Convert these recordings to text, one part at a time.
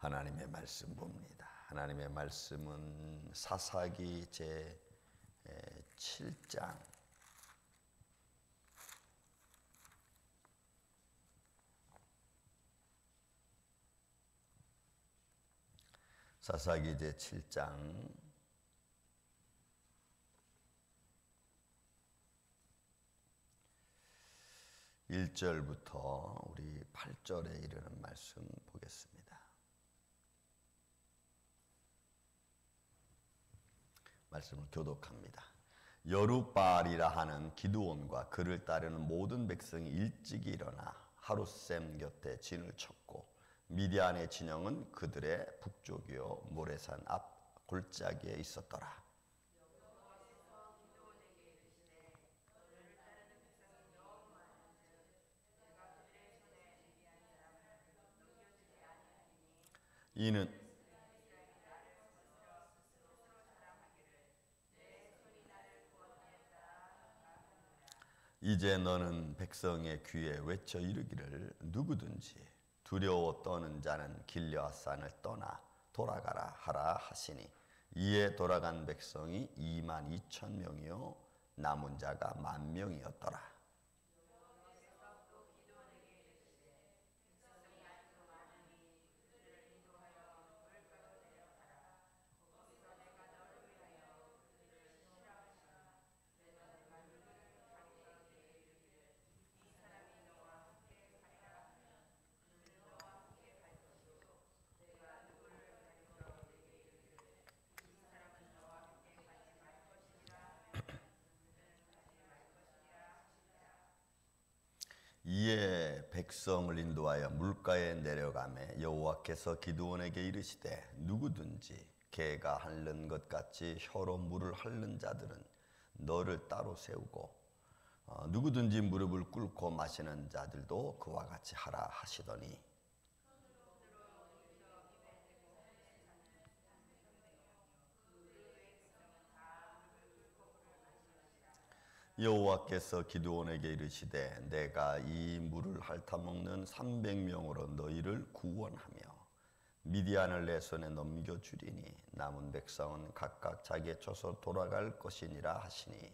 하나님의 말씀 봅니다. 하나님의 말씀은 사사기 제 7장 사사기 제 7장 1절부터 우리 8절에 이르는 말씀 보겠습니다. 말씀을 교독합니다. 여룻바알이라 하는 기드온과 그를 따르는 모든 백성이 일찍이 일어나 하룻샘 곁에 진을 쳤고 미디안의 진영은 그들의 북쪽이요 모레산 앞 골짜기에 있었더라. 이는 이제 너는 백성의 귀에 외쳐 이르기를 누구든지 두려워 떠는 자는 길르앗산을 떠나 돌아가라 하라 하시니 이에 돌아간 백성이 22,000명이요 남은 자가 10,000명이었더라. 이에 백성을 인도하여 물가에 내려가매 여호와께서 기드온에게 이르시되 누구든지 개가 핥는 것 같이 혀로 물을 핥는 자들은 너를 따로 세우고 누구든지 무릎을 꿇고 마시는 자들도 그와 같이 하라 하시더니 여호와께서 기드온에게 이르시되 내가 이 물을 핥아먹는 300명으로 너희를 구원하며 미디안을 내 손에 넘겨주리니 남은 백성은 각각 자기의 처소로 돌아갈 것이니라 하시니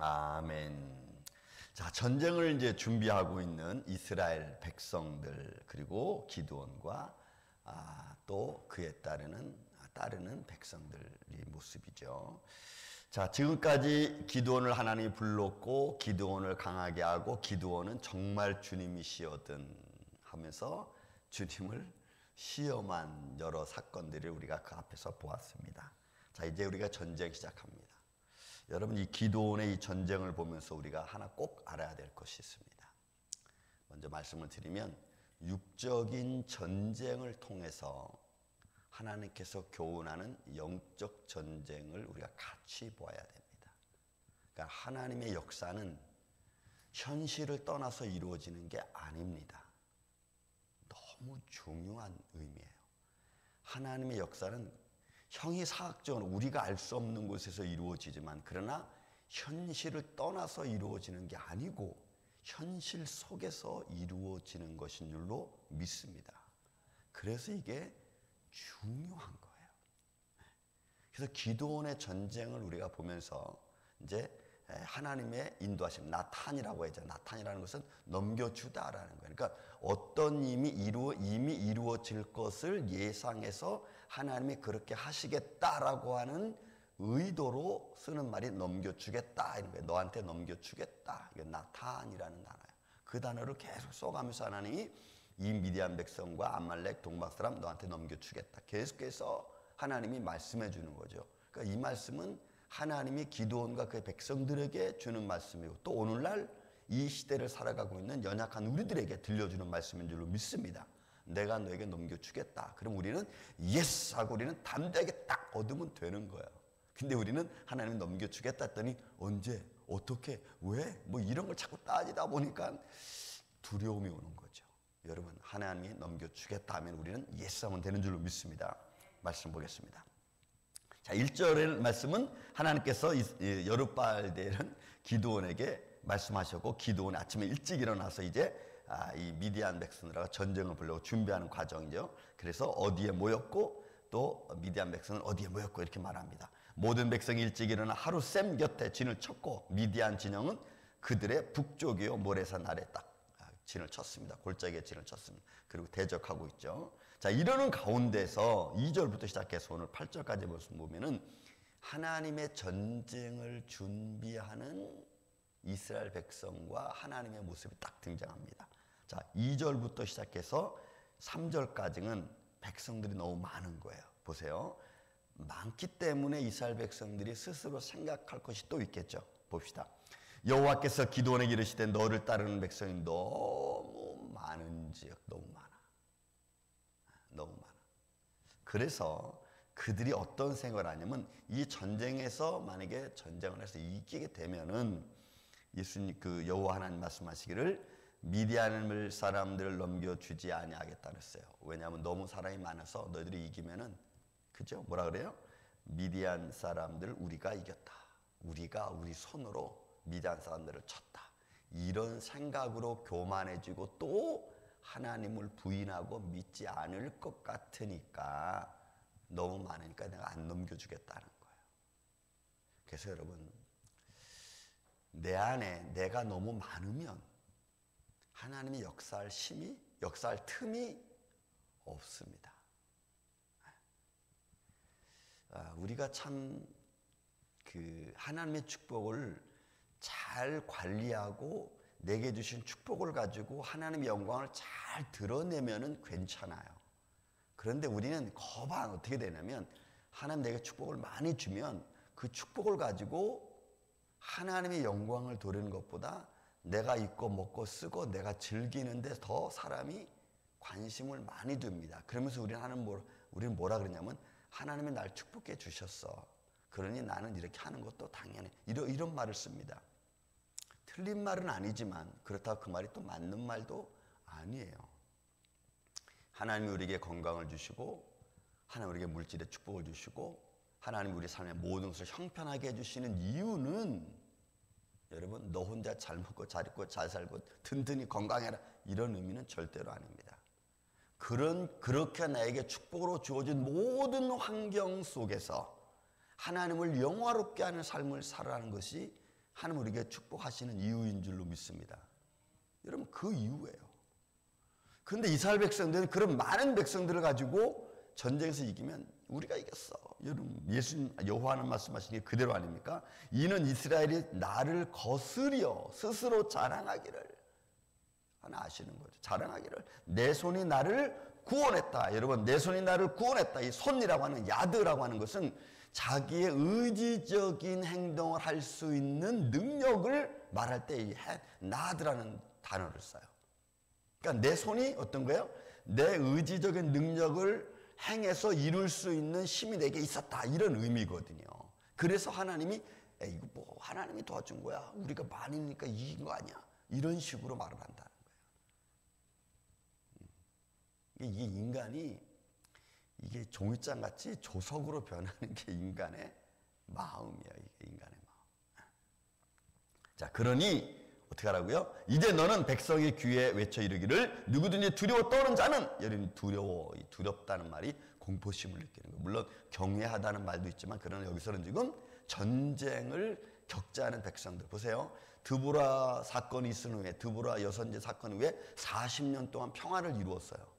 아멘. 자, 전쟁을 이제 준비하고 있는 이스라엘 백성들 그리고 기드온과 또 그에 따르는 백성들의 모습이죠. 자, 지금까지 기드온을 하나님이 불렀고 기드온을 강하게 하고 기드온은 정말 주님이시거든 하면서 주님을 시험한 여러 사건들을 우리가 그 앞에서 보았습니다. 자, 이제 우리가 전쟁 시작합니다. 여러분 이 기드온의 이 전쟁을 보면서 우리가 하나 꼭 알아야 될 것이 있습니다. 먼저 말씀을 드리면 육적인 전쟁을 통해서 하나님께서 교훈하는 영적 전쟁을 우리가 같이 보아야 됩니다. 그러니까 하나님의 역사는 현실을 떠나서 이루어지는 게 아닙니다. 너무 중요한 의미예요. 하나님의 역사는 형이사학적으로 우리가 알 수 없는 곳에서 이루어지지만 그러나 현실을 떠나서 이루어지는 게 아니고 현실 속에서 이루어지는 것인 줄로 믿습니다. 그래서 이게 중요한 거예요. 그래서 기드온의 전쟁을 우리가 보면서 이제 하나님의 인도하심, 나탄이라고 하죠. 나탄이라는 것은 넘겨주다라는 거예요. 그러니까 어떤 이미 이루어질 것을 예상해서 하나님이 그렇게 하시겠다라고 하는 의도로 쓰는 말이 넘겨주겠다 이런 거예요. 너한테 넘겨주겠다. 이게 나탄이라는 단어예요. 그 단어를 계속 써가면서 하나님이 이 미디안 백성과 아말렉 동방 사람 너한테 넘겨주겠다. 계속해서 하나님이 말씀해 주는 거죠. 그러니까 이 말씀은 하나님이 기드온과 그의 백성들에게 주는 말씀이고 또 오늘날 이 시대를 살아가고 있는 연약한 우리들에게 들려주는 말씀인 줄로 믿습니다. 내가 너에게 넘겨주겠다. 그럼 우리는 예스 하고 우리는 담대하게 딱 얻으면 되는 거예요. 근데 우리는 하나님 넘겨주겠다 했더니 언제 어떻게 왜 뭐 이런 걸 자꾸 따지다 보니까 두려움이 오는 거죠. 여러분 하나님이 넘겨주겠다 하면 우리는 예스 하면 되는 줄로 믿습니다. 말씀 보겠습니다. 자, 1절의 말씀은 하나님께서 여룻바알들은 기드온에게 말씀하셨고, 기드온이 아침에 일찍 일어나서 이제 이 미디안 백성들하고 전쟁을 보려고 준비하는 과정이죠. 그래서 어디에 모였고 또 미디안 백성은 어디에 모였고 이렇게 말합니다. 모든 백성이 일찍 일어나 하룻샘 곁에 진을 쳤고, 미디안 진영은 그들의 북쪽이요 모래산 아래 딱 진을 쳤습니다. 골짜기에 진을 쳤습니다. 그리고 대적하고 있죠. 자, 이러는 가운데서 2절부터 시작해서 오늘 8절까지 보면은 하나님의 전쟁을 준비하는 이스라엘 백성과 하나님의 모습이 딱 등장합니다. 자, 2절부터 시작해서 3절까지는 백성들이 너무 많은 거예요. 보세요. 많기 때문에 이스라엘 백성들이 스스로 생각할 것이 또 있겠죠. 봅시다. 여호와께서 기드온에게 이르시되 너를 따르는 백성이 너무 많은지역. 너무 많아. 너무 많아. 그래서 그들이 어떤 생각을 하냐면, 이 전쟁에서 만약에 전쟁을 해서 이기게 되면은 예수님 그 여호와 하나님 말씀하시기를 미디안 사람들을 넘겨주지 아니하겠다 그랬어요. 왜냐하면 너무 사람이 많아서 너희들이 이기면은, 그죠? 뭐라 그래요? 미디안 사람들 우리가 이겼다. 우리가 우리 손으로 미디안 사람들을 쳤다. 이런 생각으로 교만해지고 또 하나님을 부인하고 믿지 않을 것 같으니까, 너무 많으니까 내가 안 넘겨주겠다는 거예요. 그래서 여러분, 내 안에 내가 너무 많으면 하나님이 역사할 틈이 없습니다. 우리가 참 하나님의 축복을 잘 관리하고 내게 주신 축복을 가지고 하나님의 영광을 잘 드러내면은 괜찮아요. 그런데 우리는 거방 어떻게 되냐면, 하나님 내게 축복을 많이 주면 그 축복을 가지고 하나님의 영광을 도리는 것보다 내가 입고 먹고 쓰고 내가 즐기는데 더 사람이 관심을 많이 둡니다. 그러면서 우리는 뭐라 그러냐면, 하나님이 날 축복해 주셨어. 그러니 나는 이렇게 하는 것도 당연해. 이런 말을 씁니다. 틀린 말은 아니지만 그렇다고 그 말이 또 맞는 말도 아니에요. 하나님이 우리에게 건강을 주시고, 하나님 우리에게 물질의 축복을 주시고, 하나님 우리 삶의 모든 것을 형편하게 해주시는 이유는, 여러분 너 혼자 잘 먹고 잘 입고 잘 살고 든든히 건강해라 이런 의미는 절대로 아닙니다. 그렇게 나에게 축복으로 주어진 모든 환경 속에서 하나님을 영화롭게 하는 삶을 살아가는 것이 하나님 우리에게 축복하시는 이유인 줄로 믿습니다. 여러분 그 이유예요. 그런데 이스라엘 백성들은 그런 많은 백성들을 가지고 전쟁에서 이기면 우리가 이겼어. 여러분 예수님 여호와는 말씀하신 게 그대로 아닙니까? 이는 이스라엘이 나를 거스려 스스로 자랑하기를 하나 아시는 거죠. 자랑하기를 내 손이 나를 구원했다. 여러분 내 손이 나를 구원했다. 이 손이라고 하는 야드라고 하는 것은 자기의 의지적인 행동을 할 수 있는 능력을 말할 때 이 나드라는 단어를 써요. 그러니까 내 손이 어떤 거예요? 내 의지적인 능력을 행해서 이룰 수 있는 힘이 내게 있었다. 이런 의미거든요. 그래서 하나님이 이거 뭐 하나님이 도와준 거야. 우리가 많으니까 이긴 거 아니야. 이런 식으로 말을 한다는 거예요. 이게 인간이 이게 종이장 같이 조석으로 변하는 게 인간의 마음이에요. 이게 인간의 마음. 자, 그러니 어떻게 하라고요? 이제 너는 백성의 귀에 외쳐 이르기를 누구든지 두려워 떠는 자는, 여러분 두렵다는 말이 공포심을 느끼는 거예요. 물론 경외하다는 말도 있지만, 그러나 여기서는 지금 전쟁을 겪지 않은 백성들 보세요. 드보라 사건이 있은 후에, 드보라 여선제 사건 후에 40년 동안 평화를 이루었어요.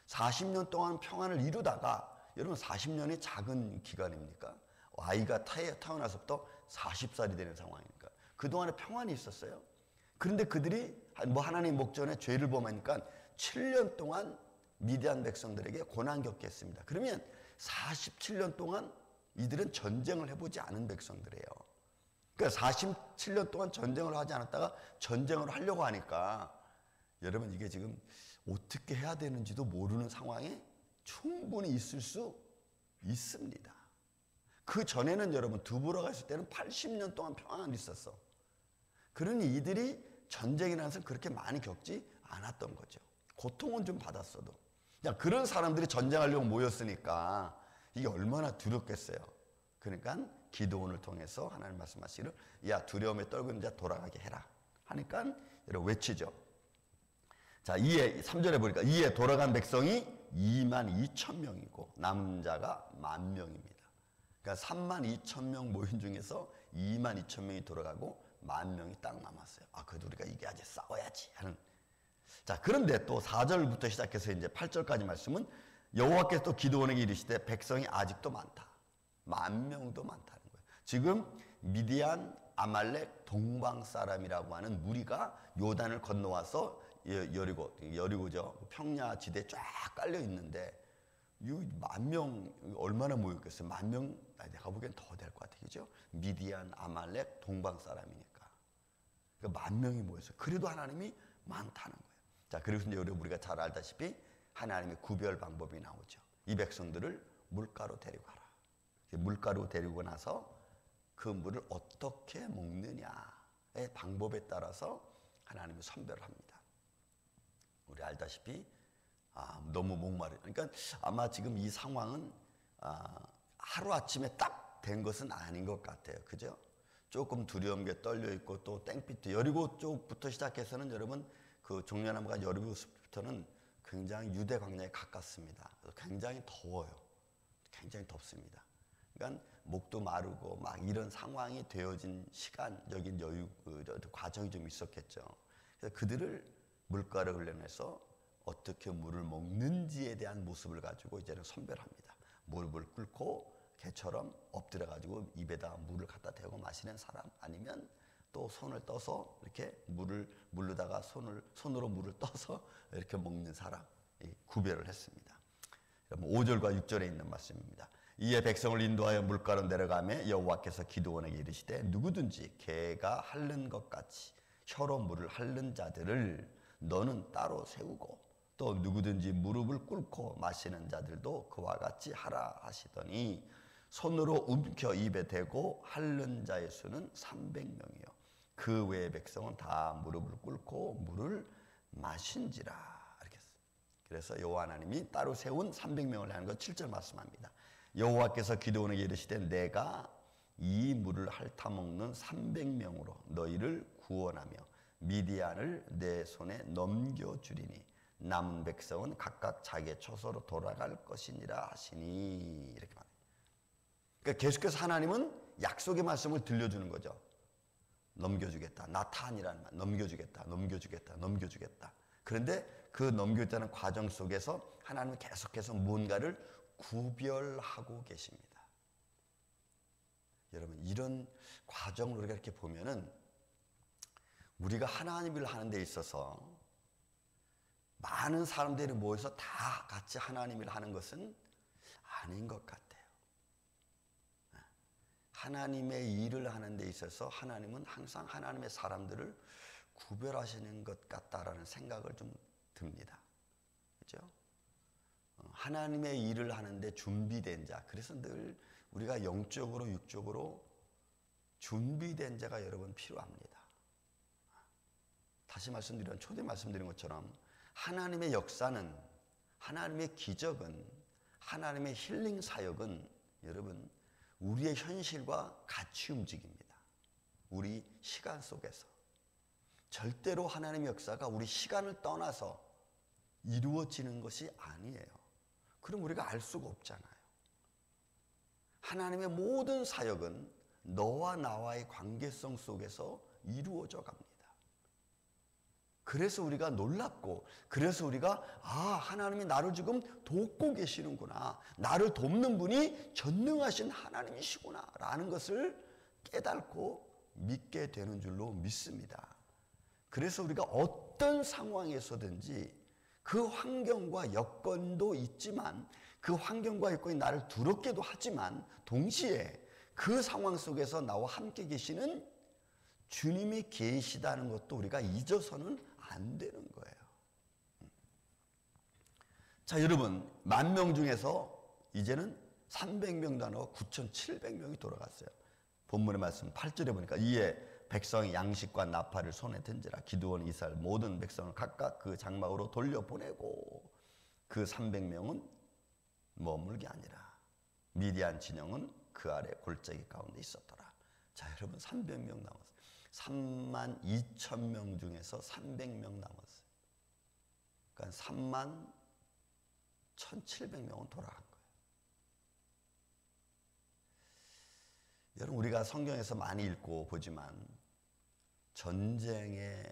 40년 동안 평화를 이루다가, 여러분 40년이 작은 기간입니까? 아이가 태어나서부터 40살이 되는 상황이니까 그동안에 평안이 있었어요. 그런데 그들이 하나님 목전에 죄를 범하니까 7년 동안 미디안 백성들에게 고난 겪게 했습니다. 그러면 47년 동안 이들은 전쟁을 해보지 않은 백성들이에요. 그러니까 47년 동안 전쟁을 하지 않았다가 전쟁을 하려고 하니까, 여러분 이게 지금 어떻게 해야 되는지도 모르는 상황에 충분히 있을 수 있습니다. 그 전에는 여러분 드보라가 있을 때는 80년 동안 평안이 있었어. 그러니 이들이 전쟁이라는 것을 그렇게 많이 겪지 않았던 거죠. 고통은 좀 받았어도. 그런 사람들이 전쟁하려고 모였으니까 이게 얼마나 두렵겠어요. 그러니까 기드온을 통해서 하나님 말씀하시기를 야 두려움에 떨고 있는 자 돌아가게 해라 하니까 여러분 외치죠. 자, 3절에 보니까 이에 돌아간 백성이 22,000명이고 남은 자가 10,000명입니다. 그러니까 32,000명 모인 중에서 22,000명이 돌아가고 10,000명이 딱 남았어요. 그래도 우리가 이겨야지, 싸워야지 하는. 자, 그런데 또 4절부터 시작해서 이제 8절까지 말씀은 여호와께서 또 기드온에게 이르시되 백성이 아직도 많다. 10,000명도 많다는 거예요. 지금 미디안, 아말렉, 동방 사람이라고 하는 무리가 요단을 건너와서 여리고죠. 평야 지대에 쫙 깔려 있는데 이 10,000명 얼마나 모였겠어요? 10,000명 내가 보기엔 더 될 것 같아요. 그죠? 미디안, 아말렉, 동방 사람이니까. 그러니까 10,000명이 모였어요. 그래도 하나님이 많다는 거예요. 자, 그리고 이제 우리가 잘 알다시피 하나님의 구별 방법이 나오죠. 이 백성들을 물가로 데려가라. 물가로 데리고 나서 그 물을 어떻게 먹느냐의 방법에 따라서 하나님이 선별을 합니다. 우리 알다시피 너무 목마르. 그러니까 아마 지금 이 상황은 하루아침에 딱 된 것은 아닌 것 같아요. 그죠? 조금 두려움에 떨려 있고 또 땡빛도 여리고 쪽부터 시작해서는 여러분 그 종려나무가 여리고 숲부터는 굉장히 유대 광야에 가깝습니다. 굉장히 더워요. 굉장히 덥습니다. 그러니까 목도 마르고 막 이런 상황이 되어진 시간적인 과정이 좀 있었겠죠. 그래서 그들을 물가를 흘려내서 어떻게 물을 먹는지에 대한 모습을 가지고 이제는 선별합니다. 무릎을 꿇고 개처럼 엎드려가지고 입에다 물을 갖다 대고 마시는 사람, 아니면 또 손을 떠서 이렇게 물르다가 손으로 물을 떠서 이렇게 먹는 사람, 구별을 했습니다. 5절과 6절에 있는 말씀입니다. 이에 백성을 인도하여 물가로 내려가매 여호와께서 기드온에게 이르시되 누구든지 개가 핥는 것 같이 혀로 물을 핥는 자들을 너는 따로 세우고 또 누구든지 무릎을 꿇고 마시는 자들도 그와 같이 하라 하시더니 손으로 움켜 입에 대고 핥는 자의 수는 300명이요 그 외의 백성은 다 무릎을 꿇고 물을 마신지라. 이렇게 했어요. 그래서 여호와 하나님이 따로 세운 300명을 하는 것 7절 말씀합니다. 여호와께서 기드온에게 이르시되 내가 이 물을 핥아먹는 300명으로 너희를 구원하며 미디안을 내 손에 넘겨주리니 남은 백성은 각각 자기의 처소로 돌아갈 것이니라 하시니. 이렇게 말해요. 그러니까 계속해서 하나님은 약속의 말씀을 들려주는 거죠. 넘겨주겠다. 나타안이라는 말. 넘겨주겠다. 넘겨주겠다. 넘겨주겠다. 그런데 그 넘겨주는 과정 속에서 하나님은 계속해서 뭔가를 구별하고 계십니다. 여러분, 이런 과정을 우리가 이렇게 보면은 우리가 하나님을 하는 데 있어서 많은 사람들이 모여서 다 같이 하나님을 하는 것은 아닌 것 같아요. 하나님의 일을 하는 데 있어서 하나님은 항상 하나님의 사람들을 구별하시는 것 같다라는 생각을 좀 듭니다. 그렇죠? 하나님의 일을 하는데 준비된 자. 그래서 늘 우리가 영적으로 육적으로 준비된 자가 여러분 필요합니다. 다시 말씀드린 초대 말씀드린 것처럼 하나님의 역사는, 하나님의 기적은, 하나님의 힐링 사역은 여러분 우리의 현실과 같이 움직입니다. 우리 시간 속에서. 절대로 하나님의 역사가 우리 시간을 떠나서 이루어지는 것이 아니에요. 그럼 우리가 알 수가 없잖아요. 하나님의 모든 사역은 너와 나와의 관계성 속에서 이루어져 갑니다. 그래서 우리가 놀랍고, 그래서 우리가 하나님이 나를 지금 돕고 계시는구나, 나를 돕는 분이 전능하신 하나님이시구나 라는 것을 깨닫고 믿게 되는 줄로 믿습니다. 그래서 우리가 어떤 상황에서든지 그 환경과 여건도 있지만, 그 환경과 여건이 나를 두렵게도 하지만 동시에 그 상황 속에서 나와 함께 계시는 주님이 계시다는 것도 우리가 잊어서는 안 되는 거예요. 자, 여러분, 10,000명 중에서 이제는 300명도 안 하고 9,700명이 돌아갔어요. 본문의 말씀 8절에 보니까 이에 백성이 양식과 나팔을 손에 든지라. 기드온이 이스라엘 모든 백성을 각각 그 장막으로 돌려보내고 그 300명은 머물게 아니라 미디안 진영은 그 아래 골짜기 가운데 있었더라. 자, 여러분 300명 남았어요. 3만 2천 명 중에서 300명 남았어요. 그러니까 3만 1,700명은 돌아간 거예요. 여러분, 우리가 성경에서 많이 읽고 보지만 전쟁의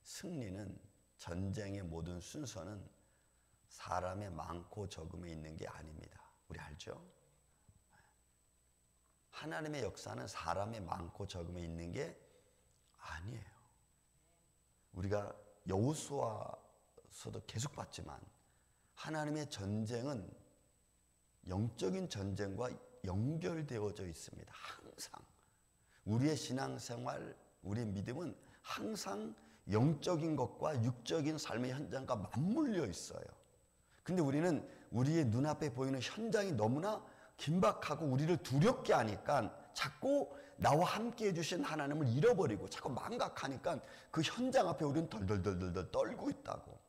승리는, 전쟁의 모든 순서는 사람의 많고 적음에 있는 게 아닙니다. 우리 알죠? 하나님의 역사는 사람의 많고 적음에 있는 게 아니에요. 우리가 여호수아서도 계속 봤지만 하나님의 전쟁은 영적인 전쟁과 연결되어져 있습니다. 항상 우리의 신앙생활, 우리의 믿음은 항상 영적인 것과 육적인 삶의 현장과 맞물려 있어요. 근데 우리는 우리의 눈앞에 보이는 현장이 너무나 긴박하고 우리를 두렵게 하니까 자꾸 나와 함께 해주신 하나님을 잃어버리고 자꾸 망각하니까 그 현장 앞에 우리는 덜덜덜덜 떨고 있다고.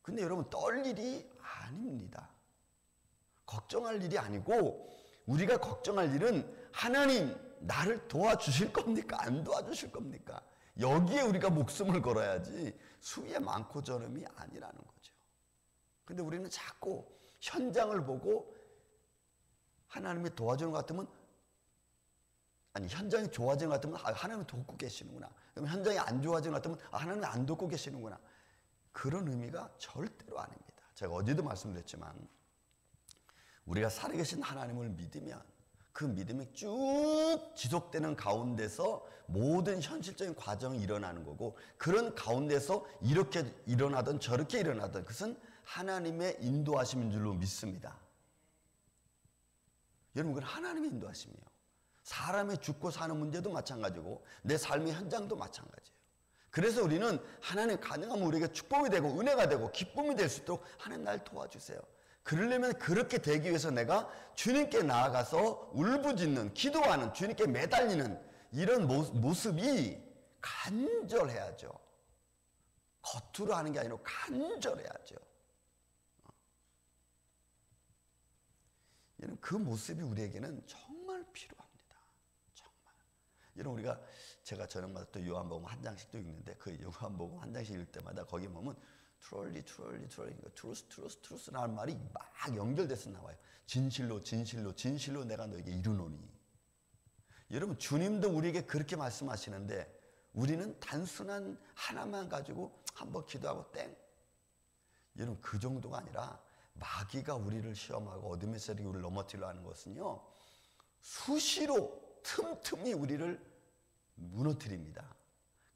근데 여러분, 떨 일이 아닙니다. 걱정할 일이 아니고, 우리가 걱정할 일은 하나님 나를 도와주실 겁니까? 안 도와주실 겁니까? 여기에 우리가 목숨을 걸어야지 수위에 많고 적음이 아니라는 거죠. 근데 우리는 자꾸 현장을 보고 하나님이 도와주는 것 같으면, 아니 현장이 좋아지는 것 같으면 하나님이 돕고 계시는구나. 그럼 현장이 안 좋아지는 것 같으면 하나님이 안 돕고 계시는구나. 그런 의미가 절대로 아닙니다. 제가 어제도 말씀드렸지만 우리가 살아계신 하나님을 믿으면 그 믿음이 쭉 지속되는 가운데서 모든 현실적인 과정이 일어나는 거고, 그런 가운데서 이렇게 일어나든 저렇게 일어나든 그것은 하나님의 인도하심인 줄로 믿습니다. 여러분, 그건 하나님의 인도하심이에요. 사람의 죽고 사는 문제도 마찬가지고 내 삶의 현장도 마찬가지예요. 그래서 우리는 하나님 가능하면 우리에게 축복이 되고 은혜가 되고 기쁨이 될 수 있도록 하나님 날 도와주세요. 그러려면 그렇게 되기 위해서 내가 주님께 나아가서 울부짖는, 기도하는, 주님께 매달리는 이런 모습이 간절해야죠. 겉으로 하는 게 아니라 간절해야죠. 여러분, 그 모습이 우리에게는 정말 필요합니다. 정말. 여러분, 우리가 제가 저녁마다 또 요한복음 한 장씩도 읽는데 그 요한복음 한 장씩 읽을 때마다 거기 보면 트루스라는 말이 막 연결돼서 나와요. 진실로 내가 너에게 이르노니. 여러분, 주님도 우리에게 그렇게 말씀하시는데 우리는 단순한 하나만 가지고 한번 기도하고 땡. 여러분, 그 정도가 아니라 마귀가 우리를 시험하고 어둠의 세력이 우리를 넘어뜨리려 하는 것은요, 수시로 틈틈이 우리를 무너뜨립니다.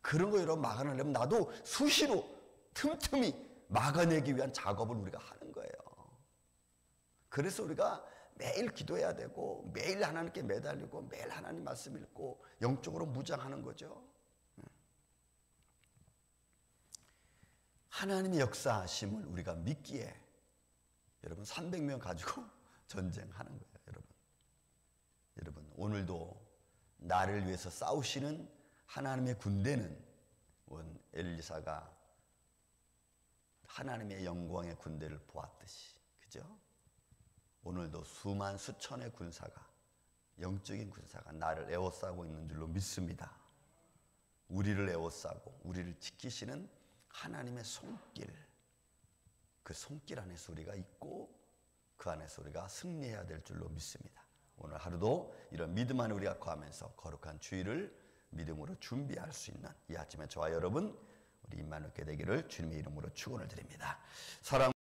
그런 거 여러분 막아내려면 나도 수시로 틈틈이 막아내기 위한 작업을 우리가 하는 거예요. 그래서 우리가 매일 기도해야 되고 매일 하나님께 매달리고 매일 하나님 말씀 읽고 영적으로 무장하는 거죠. 하나님의 역사하심을 우리가 믿기에 여러분 300명 가지고 전쟁하는 거예요. 여러분 오늘도 나를 위해서 싸우시는 하나님의 군대는 엘리사가 하나님의 영광의 군대를 보았듯이, 그죠? 오늘도 수만 수천의 군사가, 영적인 군사가 나를 에워싸고 있는 줄로 믿습니다. 우리를 에워싸고 우리를 지키시는 하나님의 손길, 그 손길 안에서 우리가 있고 그 안에서 우리가 승리해야 될 줄로 믿습니다. 오늘 하루도 이런 믿음 안에 우리가 거하면서 거룩한 주일을 믿음으로 준비할 수 있는 이 아침에 저와 여러분 우리 임마누엘 되기를 주님의 이름으로 축원을 드립니다. 사랑